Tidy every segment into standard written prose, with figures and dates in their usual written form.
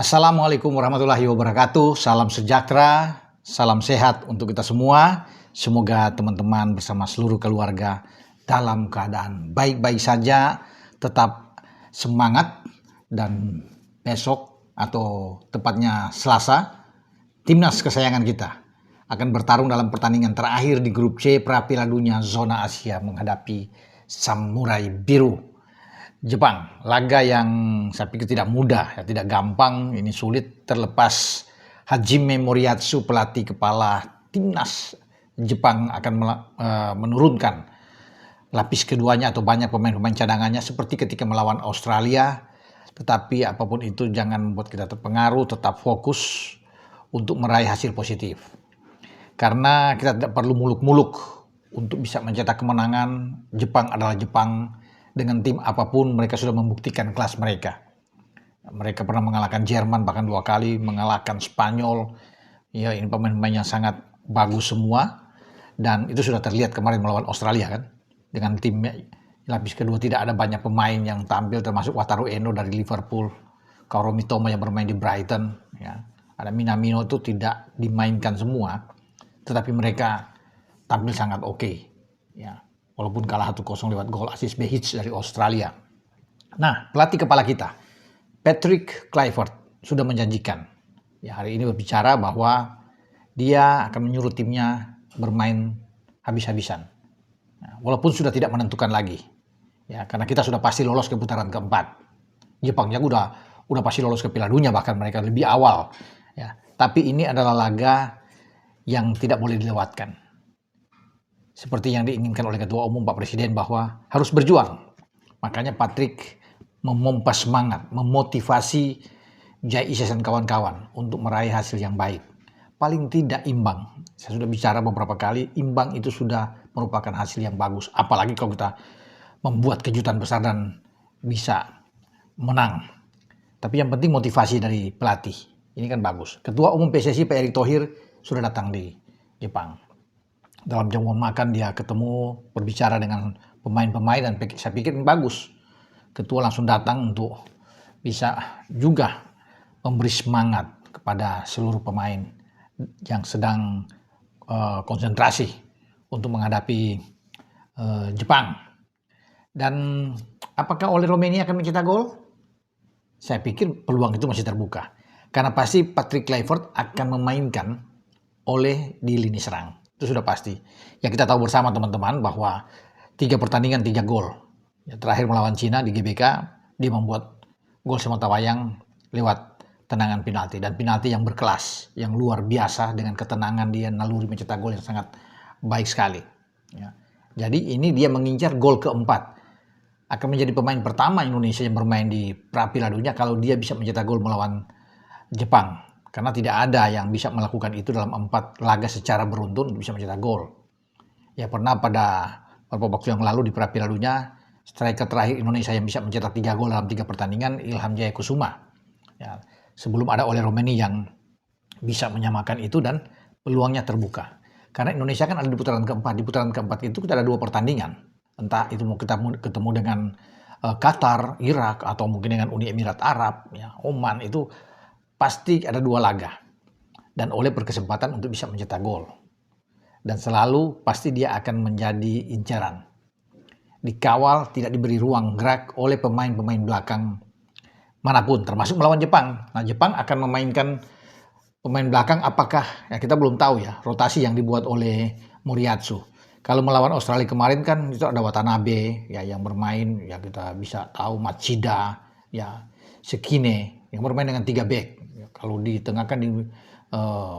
Assalamualaikum warahmatullahi wabarakatuh. Salam sejahtera, salam sehat untuk kita semua. Semoga teman-teman bersama seluruh keluarga dalam keadaan baik-baik saja, tetap semangat, dan besok atau tepatnya Selasa, timnas kesayangan kita akan bertarung dalam pertandingan terakhir di grup C Piala Dunia zona Asia menghadapi Samurai Biru Jepang. Laga yang saya pikir tidak mudah, ya, tidak gampang, ini sulit terlepas Hajime Moriyasu, pelatih kepala timnas Jepang akan menurunkan lapis keduanya atau banyak pemain-pemain cadangannya seperti ketika melawan Australia. Tetapi apapun itu jangan membuat kita terpengaruh, tetap fokus untuk meraih hasil positif. Karena kita tidak perlu muluk-muluk untuk bisa mencetak kemenangan. Jepang adalah Jepang. Dengan tim apapun mereka sudah membuktikan kelas mereka. Mereka pernah mengalahkan Jerman bahkan 2 kali, mengalahkan Spanyol. Ya, ini pemain-pemain yang sangat bagus semua. Dan itu sudah terlihat kemarin melawan Australia kan. Dengan tim lapis kedua tidak ada banyak pemain yang tampil, termasuk Wataru Endo dari Liverpool, Kaoru Mitoma yang bermain di Brighton. Ya. Ada Minamino itu tidak dimainkan semua, tetapi mereka tampil sangat oke. Ya. Walaupun kalah 1-0 lewat gol assist Behic dari Australia. Nah, pelatih kepala kita, Patrick Kluivert, sudah menjanjikan. Ya, hari ini berbicara bahwa dia akan menyuruh timnya bermain habis-habisan. Nah, walaupun sudah tidak menentukan lagi. Ya, karena kita sudah pasti lolos ke putaran keempat. Jepang juga udah pasti lolos ke Piala Dunia, bahkan mereka lebih awal. Ya, tapi ini adalah laga yang tidak boleh dilewatkan. Seperti yang diinginkan oleh Ketua Umum Pak Presiden bahwa harus berjuang. Makanya Patrick memompa semangat, memotivasi JIS dan kawan-kawan untuk meraih hasil yang baik. Paling tidak imbang. Saya sudah bicara beberapa kali, imbang itu sudah merupakan hasil yang bagus. Apalagi kalau kita membuat kejutan besar dan bisa menang. Tapi yang penting motivasi dari pelatih. Ini kan bagus. Ketua Umum PSSI Pak Erick Thohir sudah datang di Jepang. Dalam jamuan makan dia ketemu, berbicara dengan pemain-pemain, dan saya pikir ini bagus. Ketua langsung datang untuk bisa juga memberi semangat kepada seluruh pemain yang sedang konsentrasi untuk menghadapi Jepang. Dan apakah oleh Romania akan mencetak gol? Saya pikir peluang itu masih terbuka. Karena pasti Patrick Kluivert akan memainkan oleh di lini serang. Itu sudah pasti. Yang kita tahu bersama teman-teman bahwa 3 pertandingan 3 gol. Ya, terakhir melawan Cina di GBK, dia membuat gol sematawayang lewat tendangan penalti. Dan penalti yang berkelas, yang luar biasa, dengan ketenangan dia naluri mencetak gol yang sangat baik sekali. Ya. Jadi ini dia mengincar gol keempat. Akan menjadi pemain pertama Indonesia yang bermain di Piala Dunia kalau dia bisa mencetak gol melawan Jepang. Karena tidak ada yang bisa melakukan itu dalam 4 laga secara beruntun bisa mencetak gol. Ya, pernah pada beberapa waktu yang lalu di Piala Dunia, striker terakhir Indonesia yang bisa mencetak 3 gol dalam 3 pertandingan Ilham Jaya Kusuma. Ya, sebelum ada oleh Romeni yang bisa menyamakan itu, dan peluangnya terbuka. Karena Indonesia kan ada di putaran keempat. Di putaran keempat itu kita ada 2 pertandingan. Entah itu mau kita ketemu dengan Qatar, Irak, atau mungkin dengan Uni Emirat Arab, ya, Oman, itu pasti ada 2 laga. Dan oleh berkesempatan untuk bisa mencetak gol. Dan selalu pasti dia akan menjadi incaran. Dikawal, tidak diberi ruang gerak oleh pemain-pemain belakang manapun, termasuk melawan Jepang. Nah, Jepang akan memainkan pemain belakang apakah, ya kita belum tahu ya, rotasi yang dibuat oleh Moriyasu. Kalau melawan Australia kemarin kan itu ada Watanabe ya yang bermain, ya kita bisa tahu Machida, ya Sekine yang bermain dengan 3 back. Ya, kalau di tengah kan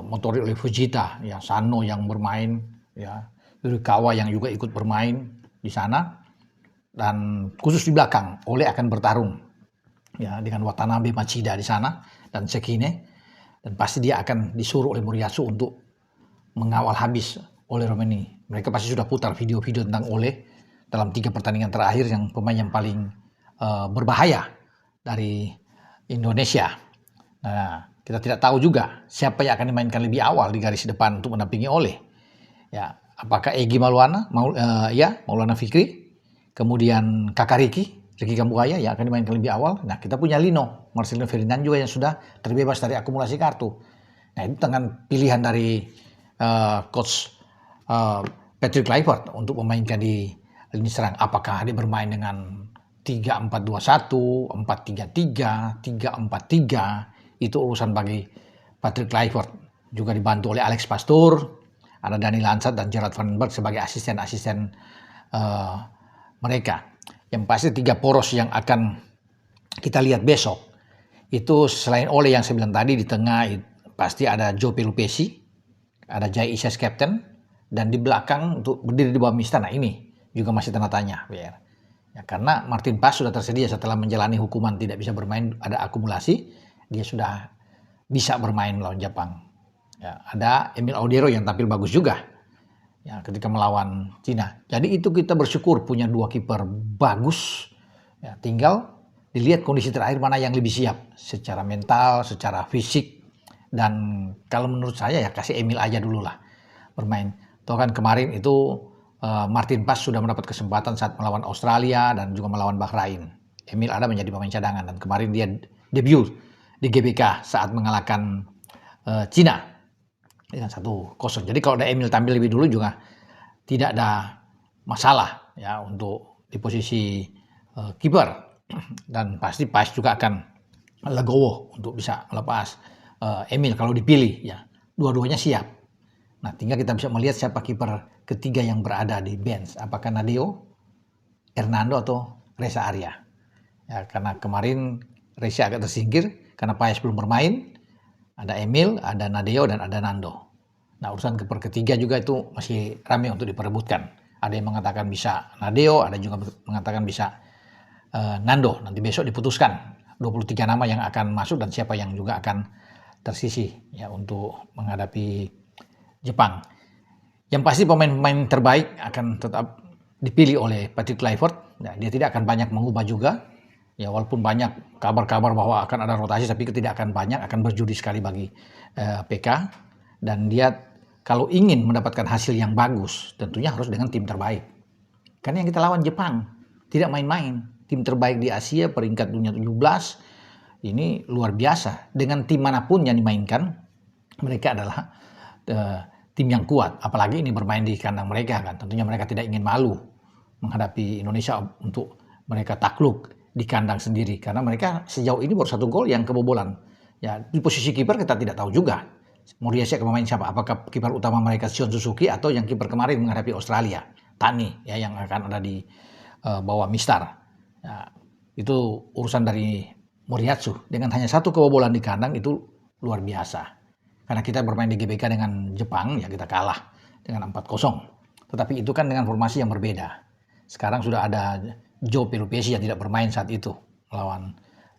motori oleh Fujita, ya Sano yang bermain, ya Hirakawa yang juga ikut bermain di sana, dan khusus di belakang Ole akan bertarung ya dengan Watanabe, Machida di sana, dan Sekine, dan pasti dia akan disuruh oleh Moriyasu untuk mengawal habis oleh Romeni. Mereka pasti sudah putar video-video tentang Ole dalam 3 pertandingan terakhir yang pemain yang paling berbahaya dari Indonesia. Nah, kita tidak tahu juga siapa yang akan dimainkan lebih awal di garis depan untuk mendampingi Ole. Ya, apakah Egy Maulana, Maulana Fikri, kemudian Kakak Riki, Ricky Kambuaya ya akan dimainkan lebih awal. Nah, kita punya Lino, Marcelino Ferdinand juga yang sudah terbebas dari akumulasi kartu. Nah, itu dengan pilihan dari coach Patrick Kluivert untuk memainkan di lini serang. Apakah dia bermain dengan 3-4-2-1, 4-3-3, 3-4-3, itu urusan bagi Patrick Kluivert. Juga dibantu oleh Alex Pastoor, ada Dani Lansat dan Gerard Van den Berg sebagai asisten-asisten mereka. Yang pasti 3 poros yang akan kita lihat besok itu selain Ole yang saya bilang tadi, di tengah pasti ada Joe Pelupesi, ada Jai Isas Captain, dan di belakang untuk berdiri di bawah Mista. Nah, ini juga masih tanda tanya, ya, karena Martin Paz sudah tersedia setelah menjalani hukuman tidak bisa bermain, ada akumulasi, dia sudah bisa bermain melawan Jepang. Ya, ada Emil Audero yang tampil bagus juga ya ketika melawan Cina. Jadi itu kita bersyukur punya 2 kiper bagus. Ya, tinggal dilihat kondisi terakhir mana yang lebih siap secara mental, secara fisik. Dan kalau menurut saya ya kasih Emil aja dulu lah bermain. Toh kan kemarin itu Martin Paz sudah mendapat kesempatan saat melawan Australia dan juga melawan Bahrain. Emil ada menjadi pemain cadangan dan kemarin dia debut di GBK saat mengalahkan Cina dengan 1-0. Jadi kalau ada Emil tampil lebih dulu juga tidak ada masalah ya untuk di posisi kiper, dan pasti Paz juga akan legowo untuk bisa melepas Emil kalau dipilih ya. Dua-duanya siap. Nah, tinggal kita bisa melihat siapa kiper ketiga yang berada di bench. Apakah Nadeo, Hernando atau Reza Arya. Ya, karena kemarin Reza agak tersingkir karena Paz belum bermain. Ada Emil, ada Nadeo, dan ada Nando. Nah, urusan kiper ketiga juga itu masih ramai untuk diperebutkan. Ada yang mengatakan bisa Nadeo, ada juga mengatakan bisa Nando. Nanti besok diputuskan 23 nama yang akan masuk dan siapa yang juga akan tersisih ya untuk menghadapi Jepang. Yang pasti pemain-pemain terbaik akan tetap dipilih oleh Patrick Kluivert. Nah, dia tidak akan banyak mengubah juga. Ya, walaupun banyak kabar-kabar bahwa akan ada rotasi, tapi tidak akan banyak, akan berjudi sekali bagi PK. Dan dia kalau ingin mendapatkan hasil yang bagus, tentunya harus dengan tim terbaik. Karena yang kita lawan Jepang tidak main-main. Tim terbaik di Asia, peringkat dunia 17, ini luar biasa. Dengan tim manapun yang dimainkan, mereka adalah tim yang kuat. Apalagi ini bermain di kandang mereka kan. Tentunya mereka tidak ingin malu menghadapi Indonesia untuk mereka takluk di kandang sendiri, karena mereka sejauh ini baru 1 gol yang kebobolan. Ya, di posisi kiper kita tidak tahu juga. Moriyashi akan memain siapa? Apakah kiper utama mereka Shion Suzuki atau yang kiper kemarin menghadapi Australia, Tani ya, yang akan ada di bawah Mistar. Ya, itu urusan dari Moriyasu. Dengan hanya 1 kebobolan di kandang itu luar biasa. Karena kita bermain di GBK dengan Jepang ya kita kalah dengan 4-0. Tetapi itu kan dengan formasi yang berbeda. Sekarang sudah ada Joe Pelupesi yang tidak bermain saat itu melawan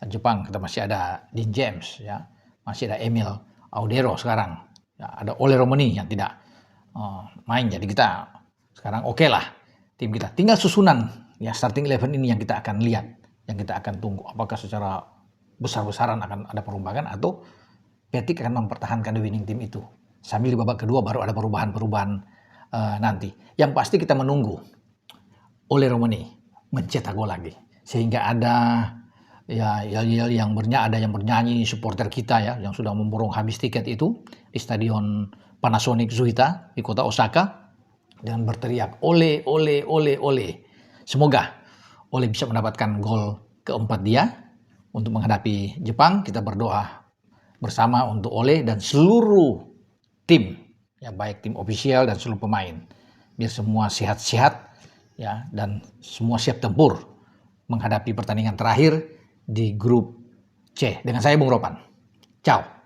Jepang. Kita masih ada Dean James ya, masih ada Emil Audero sekarang. Ya, ada Ole Romani yang tidak main. Jadi kita sekarang oke lah tim kita. Tinggal susunan ya starting 11 ini yang kita akan lihat, yang kita akan tunggu. Apakah secara besar-besaran akan ada perubahan atau Patrick akan mempertahankan the winning team itu. Sambil di babak kedua baru ada perubahan-perubahan nanti. Yang pasti kita menunggu Ole Romani mencetak gol lagi, sehingga ada ya yel-yel yang ada yang bernyanyi supporter kita ya yang sudah memborong habis tiket itu di stadion Panasonic Zuita di kota Osaka dengan berteriak ole ole ole ole. Semoga Ole bisa mendapatkan gol keempat dia untuk menghadapi Jepang. Kita berdoa bersama untuk Ole dan seluruh tim ya, baik tim ofisial dan seluruh pemain, biar semua sehat-sehat ya, dan semua siap tempur menghadapi pertandingan terakhir di grup C. Dengan saya Bung Ropan. Ciao.